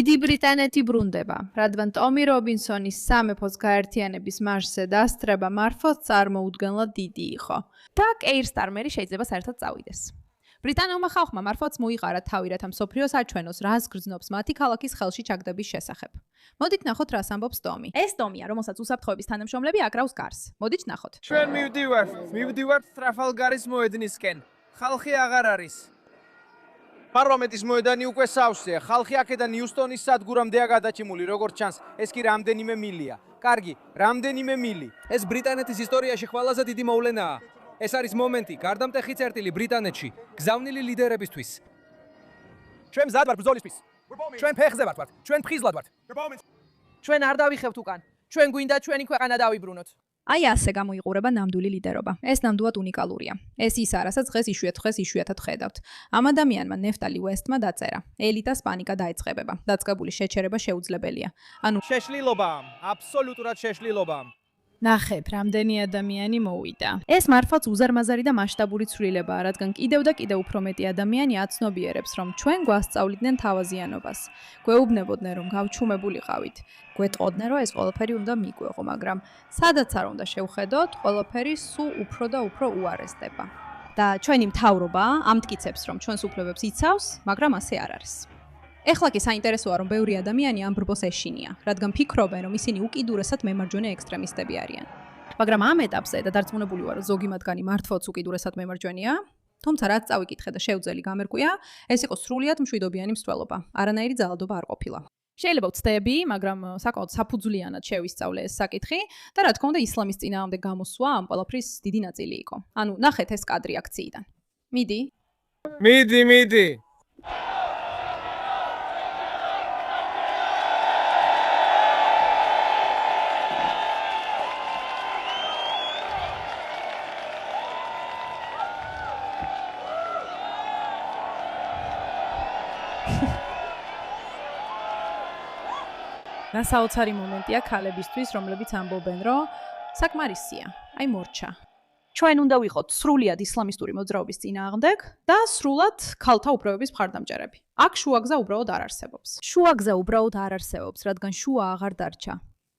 დიდი ბრიტანეთი ბრუნდება, რადგან ტომი რობინსონის სამეფოს გაერთიანების მარშზე დასწრება მართლაც წარმოუდგენლად დიდი იყო და კეირ სტარმერი შეიძლება საერთოდ წავიდეს. ბრიტანულმა ხალხმა მართლაც მოიყარა თავი, რათა მსოფლიოს აჩვენოს, რას გრძნობს მათი ქალაქის ხელში ჩაგდების შესახებ. მოდით ნახოთ, რას ამბობს ტომი. ეს ტომია, რომელსაც უსაფრთხოების თანამშრომლები აკრავს გარს. მოდით ნახოთ. ჩვენ მივდივართ ტრაფალგარის მოედნისკენ. ხალხი აღარ არის. პარლამენტის მოედანი უკვე სავსეა. ხალხი აქედან იუსტონის სადგურამდეა გადაჭიმული, როგორც ჩანს, ეს კი რამდენიმე მილია. კარგი, რამდენიმე მილი. ეს ბრიტანეთის ისტორიაში ყველაზე დიდი მოვლენაა. ეს არის მომენტი, გარდამტეხი წერტილი ბრიტანეთში, გზავნილი ლიდერებისთვის. ჩვენ მზად ვართ ბრძოლისთვის. ჩვენ ფეხზე ვართ, ჩვენ ფხიზლად ვართ. ჩვენ არ დავიხევთ უკან. ჩვენ გვინდა ჩვენი ქვეყანა დავიბრუნოთ. აი ასე გამოიყურება ნამდვილი ლიდერობა. ეს ნამდვილად უნიკალურია. ეს ისაა, რასაც დღეს იშვიათად ხედავთ. ამ ადამიანმა ნეფტალი უესტმა დაწერა. ელიტას პანიკა დაეწყებება. დაწყებული შეჩერება შეუძლებელია. ანუ შეშლილობა, აბსოლუტურად შეშლილობა. ნახებ, რამდენი ადამიანი მოვიდა. ეს მართლაც უზარმაზარი და მასშტაბური ცვლილებაა, რადგან კიდევ და კიდევ უფრო მეტი ადამიანი აცნობიერებს, რომ ჩვენ გვასწავლიდნენ თავაზიანობას. გვეუბნებოდნენ, რომ გავჩუმებულიყავით. გვეტყოდნენ, რომ ეს ყველაფერი უნდა მიგვეღო, მაგრამ სადაც არ უნდა შევხედოთ, ყველაფერი სულ უფრო და უფრო უარესდება. და ჩვენი მთავრობა ამტკიცებს, რომ ჩვენს უფლებებს იცავს, მაგრამ ასე არ არის. ეხლა კი საინტერესოა, რომ ბევრი ადამიანი ამ ბრბოს ეშინია, რადგან ფიქრობენ, რომ ისინი უკიდურესად მემარჯვენე ექსტრემისტები არიან. მაგრამ ამ ეტაპზე და დარწმუნებული ვარ, რომ ზოგი მათგანი მართლაც უკიდურესად მემარჯვენეა, თუმცა რაც წავიკითხე და შევძელი გამერკვია, ეს იყო სრულიად მშვიდობიანი მსვლელობა. არანაირი ძალადობა არ ყოფილა. შეიძლება ვცდები, მაგრამ საკმაოდ საფუძვლიანად შევისწავლე ეს საკითხი და რა თქმა უნდა ისლამის წინააღმდეგ გამოსვლა ამ ყველაფრის დიდი ნაწილი იყო. ანუ ნახეთ ეს კადრი აქციიდან. მიდი. მიდი. რა საოცარი მომენტია ქალებისთვის, რომლებიც ამბობენ, რომ საკმარისია, აი მორჩა. ჩვენ უნდა ვიყოთ სრულიად ისლამისტური მოძრაობის წინააღმდეგ და სრულად ქალთა უფლებების მხარდამჭერები. აქ შუაგზა უბრალოდ არ არსებობს. შუაგზა უბრალოდ არ არსებობს, რადგან შუა აღარ დარჩა.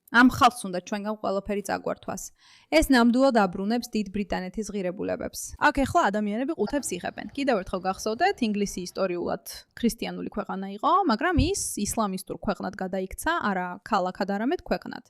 ამ ხალხს უნდა ჩვენგან ყველაფერი წაგვართვას. ეს ნამდვილად აბრუნებს დიდ ბრიტანეთის ღირებულებებს. აქ ეხლა ადამიანები ყუთებს იღებენ. კიდევ ერთხელ გახსოვდეთ, ინგლისი ისტორიულად ქრისტიანული ქვეყანა იყო, მაგრამ ის ისლამისტურ ქვეყნად გადაიქცა, არა ქალაქად, არამედ ქვეყნად.